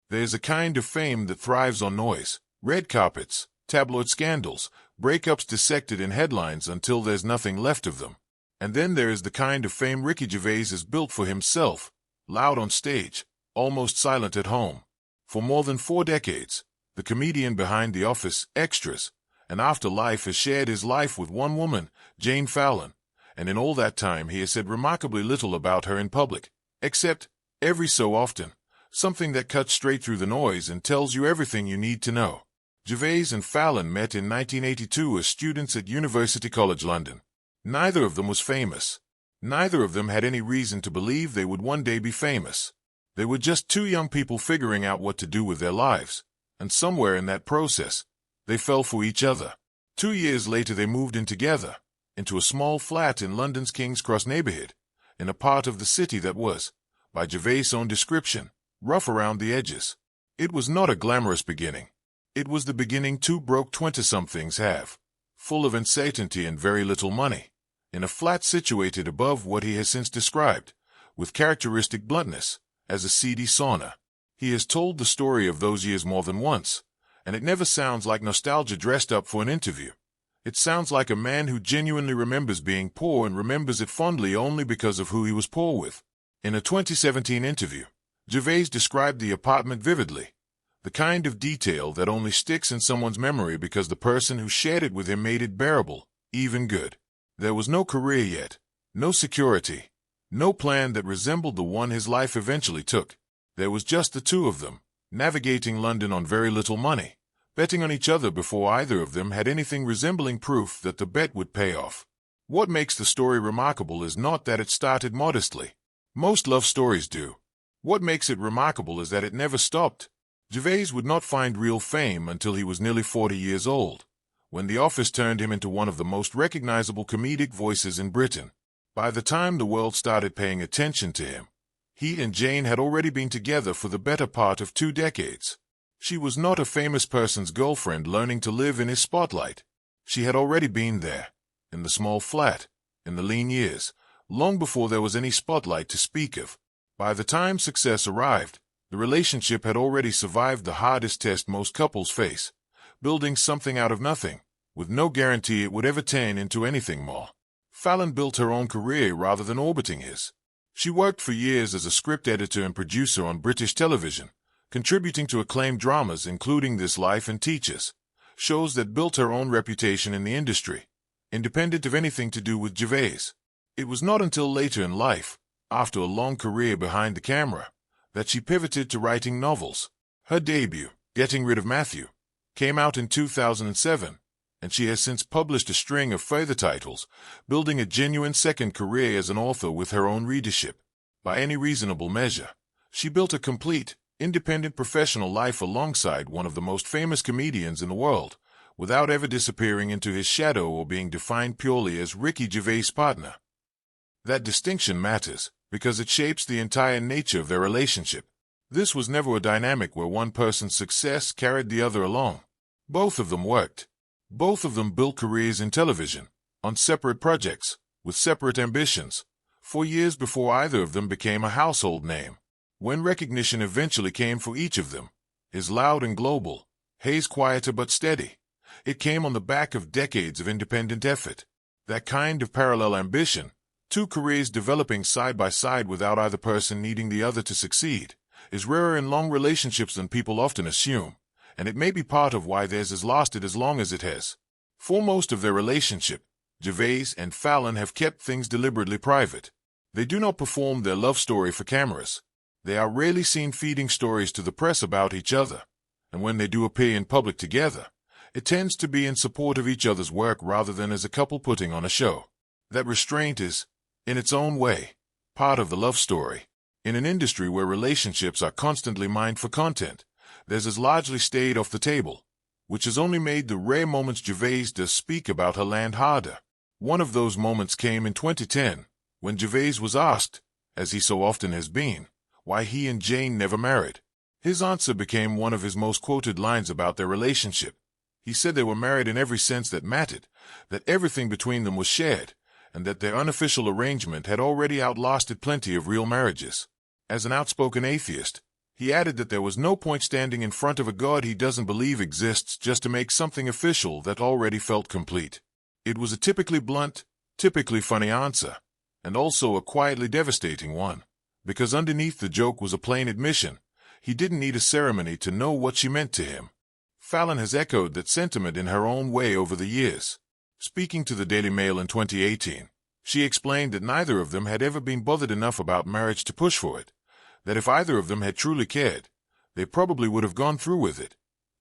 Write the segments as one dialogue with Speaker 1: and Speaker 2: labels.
Speaker 1: There is a kind of fame that thrives on noise, red carpets, tabloid scandals, breakups dissected in headlines until there's nothing left of them. And then there is the kind of fame Ricky Gervais has built for himself, loud on stage, almost silent at home. For more than 4 decades, the comedian behind The Office, Extras, and Afterlife has shared his life with one woman, Jane Fallon, and in all that time he has said remarkably little about her in public, except, every so often, something that cuts straight through the noise and tells you everything you need to know. Gervais and Fallon met in 1982 as students at University College London. Neither of them was famous. Neither of them had any reason to believe they would one day be famous. They were just 2 young people figuring out what to do with their lives, and somewhere in that process, they fell for each other. 2 years later they moved in together, into a small flat in London's King's Cross neighborhood, in a part of the city that was, by Gervais' own description, rough around the edges. It was not a glamorous beginning. It was the beginning 2 broke 20-somethings have, full of uncertainty and very little money, in a flat situated above what he has since described, with characteristic bluntness, as a seedy sauna. He has told the story of those years more than once, and it never sounds like nostalgia dressed up for an interview. It sounds like a man who genuinely remembers being poor and remembers it fondly only because of who he was poor with. In a 2017 interview, Gervais described the apartment vividly, the kind of detail that only sticks in someone's memory because the person who shared it with him made it bearable, even good. There was no career yet, no security, no plan that resembled the one his life eventually took. There was just the 2 of them, navigating London on very little money, betting on each other before either of them had anything resembling proof that the bet would pay off. What makes the story remarkable is not that it started modestly. Most love stories do. What makes it remarkable is that it never stopped. Gervais would not find real fame until he was nearly 40 years old, when The Office turned him into one of the most recognizable comedic voices in Britain. By the time the world started paying attention to him, he and Jane had already been together for the better part of 2 decades. She was not a famous person's girlfriend learning to live in his spotlight. She had already been there, in the small flat, in the lean years, long before there was any spotlight to speak of. By the time success arrived, the relationship had already survived the hardest test most couples face, building something out of nothing, with no guarantee it would ever turn into anything more. Fallon built her own career rather than orbiting his. She worked for years as a script editor and producer on British television, contributing to acclaimed dramas including This Life and Teachers, shows that built her own reputation in the industry, independent of anything to do with Gervais. It was not until later in life, after a long career behind the camera, that she pivoted to writing novels. Her debut, Getting Rid of Matthew, came out in 2007, and she has since published a string of further titles, building a genuine second career as an author with her own readership. By any reasonable measure, she built a complete, independent professional life alongside one of the most famous comedians in the world, without ever disappearing into his shadow or being defined purely as Ricky Gervais' partner. That distinction matters, because it shapes the entire nature of their relationship. This was never a dynamic where one person's success carried the other along. Both of them worked. Both of them built careers in television, on separate projects, with separate ambitions, for years before either of them became a household name. When recognition eventually came for each of them, his loud and global, Hayes quieter but steady, it came on the back of decades of independent effort. That kind of parallel ambition, 2 careers developing side by side without either person needing the other to succeed, is rarer in long relationships than people often assume, and it may be part of why theirs has lasted as long as it has. For most of their relationship, Gervais and Fallon have kept things deliberately private. They do not perform their love story for cameras. They are rarely seen feeding stories to the press about each other, and when they do appear in public together, it tends to be in support of each other's work rather than as a couple putting on a show. That restraint is, in its own way, part of the love story. In an industry where relationships are constantly mined for content, theirs has largely stayed off the table, which has only made the rare moments Gervais does speak about her land harder. One of those moments came in 2010, when Gervais was asked, as he so often has been, why he and Jane never married. His answer became one of his most quoted lines about their relationship. He said they were married in every sense that mattered, that everything between them was shared, and that their unofficial arrangement had already outlasted plenty of real marriages. As an outspoken atheist, He added that there was no point standing in front of a God he doesn't believe exists just to make something official that already felt complete. It was a typically blunt, typically funny answer, and also a quietly devastating one, because underneath the joke was a plain admission. He didn't need a ceremony to know what she meant to him. Fallon has echoed that sentiment in her own way over the years. Speaking to the Daily Mail in 2018, she explained that neither of them had ever been bothered enough about marriage to push for it, that if either of them had truly cared, they probably would have gone through with it,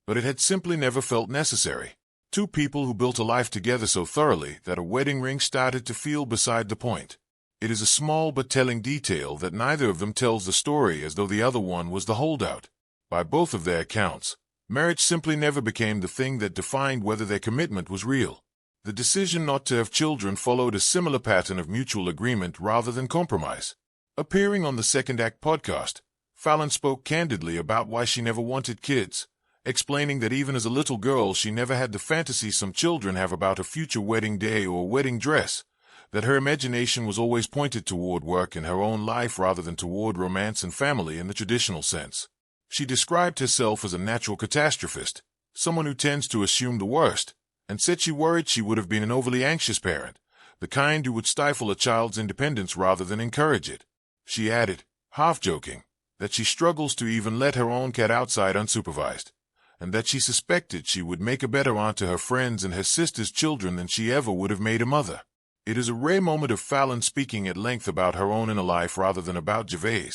Speaker 1: but it had simply never felt necessary. Two people who built a life together so thoroughly that a wedding ring started to feel beside the point. It is a small but telling detail that neither of them tells the story as though the other one was the holdout. By both of their accounts, marriage simply never became the thing that defined whether their commitment was real. The decision not to have children followed a similar pattern of mutual agreement rather than compromise. Appearing on the Second Act podcast, Fallon spoke candidly about why she never wanted kids, explaining that even as a little girl she never had the fantasy some children have about a future wedding day or wedding dress, that her imagination was always pointed toward work and her own life rather than toward romance and family in the traditional sense. She described herself as a natural catastrophist, someone who tends to assume the worst, and said she worried she would have been an overly anxious parent, the kind who would stifle a child's independence rather than encourage it. She added, half-joking, that she struggles to even let her own cat outside unsupervised, and that she suspected she would make a better aunt to her friends and her sister's children than she ever would have made a mother. It is a rare moment of Fallon speaking at length about her own inner life rather than about Gervais,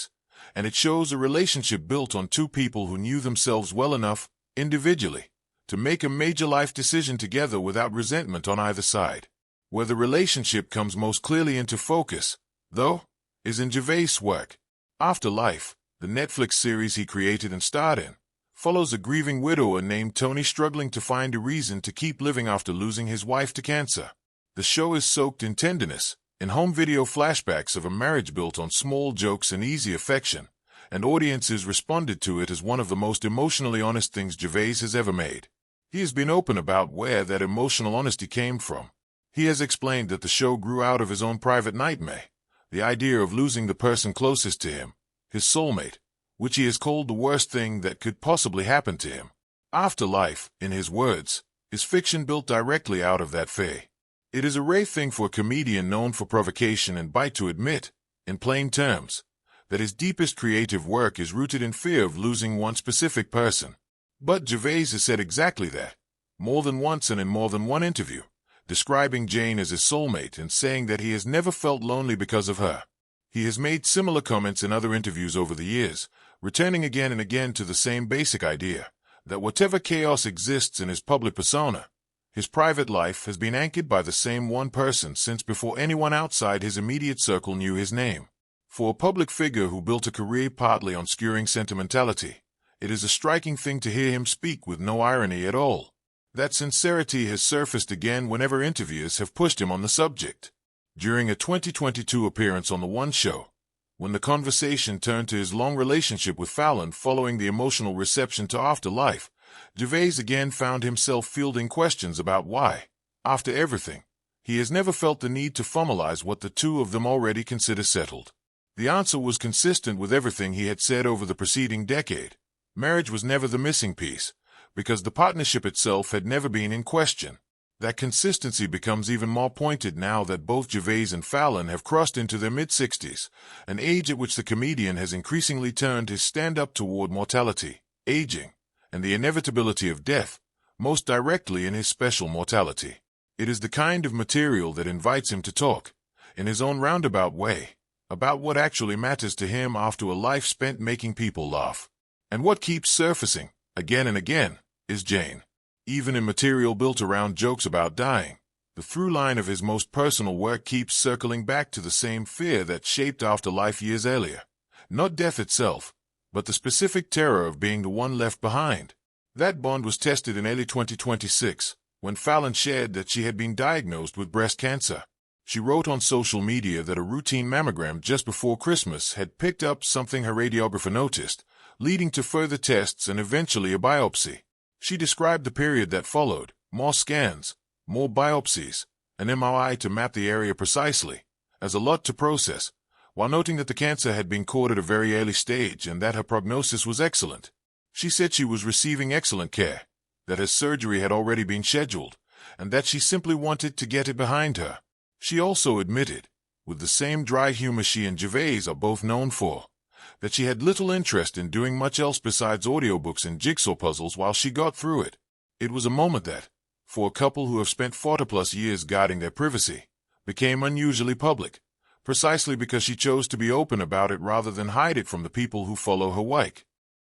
Speaker 1: and it shows a relationship built on two people who knew themselves well enough, individually, to make a major life decision together without resentment on either side. Where the relationship comes most clearly into focus, though, is in Gervais' work. Afterlife, the Netflix series he created and starred in, follows a grieving widower named Tony struggling to find a reason to keep living after losing his wife to cancer. The show is soaked in tenderness, in home video flashbacks of a marriage built on small jokes and easy affection, and audiences responded to it as one of the most emotionally honest things Gervais has ever made. He has been open about where that emotional honesty came from. He has explained that the show grew out of his own private nightmare, the idea of losing the person closest to him, his soulmate, which he has called the worst thing that could possibly happen to him. Afterlife, in his words, is fiction built directly out of that fear. It is a rare thing for a comedian known for provocation and bite to admit, in plain terms, that his deepest creative work is rooted in fear of losing one specific person. But Gervais has said exactly that, more than once and in more than one interview, describing Jane as his soulmate and saying that he has never felt lonely because of her. He has made similar comments in other interviews over the years, returning again and again to the same basic idea, that whatever chaos exists in his public persona, his private life has been anchored by the same one person since before anyone outside his immediate circle knew his name. For a public figure who built a career partly on skewering sentimentality, it is a striking thing to hear him speak with no irony at all. That sincerity has surfaced again whenever interviewers have pushed him on the subject. During a 2022 appearance on The One Show, when the conversation turned to his long relationship with Fallon following the emotional reception to Afterlife, Gervais again found himself fielding questions about why, after everything, he has never felt the need to formalize what the two of them already consider settled. The answer was consistent with everything he had said over the preceding decade. Marriage was never the missing piece, because the partnership itself had never been in question. That consistency becomes even more pointed now that both Gervais and Fallon have crossed into their mid-60s, an age at which the comedian has increasingly turned his stand-up toward mortality, aging, and the inevitability of death, most directly in his special mortality. It is the kind of material that invites him to talk, in his own roundabout way, about what actually matters to him after a life spent making people laugh. And what keeps surfacing, again and again, is Jane. Even in material built around jokes about dying, the through line of his most personal work keeps circling back to the same fear that shaped Afterlife years earlier. Not death itself, but the specific terror of being the one left behind. That bond was tested in early 2026, when Fallon shared that she had been diagnosed with breast cancer. She wrote on social media that a routine mammogram just before Christmas had picked up something her radiographer noticed, leading to further tests and eventually a biopsy. She described the period that followed, more scans, more biopsies, an MRI to map the area precisely, as a lot to process, while noting that the cancer had been caught at a very early stage and that her prognosis was excellent. She said she was receiving excellent care, that her surgery had already been scheduled, and that she simply wanted to get it behind her. She also admitted, with the same dry humor she and Gervais are both known for, that she had little interest in doing much else besides audiobooks and jigsaw puzzles while she got through it. It was a moment that, for a couple who have spent 40+ years guarding their privacy, became unusually public, precisely because she chose to be open about it rather than hide it from the people who follow her wake.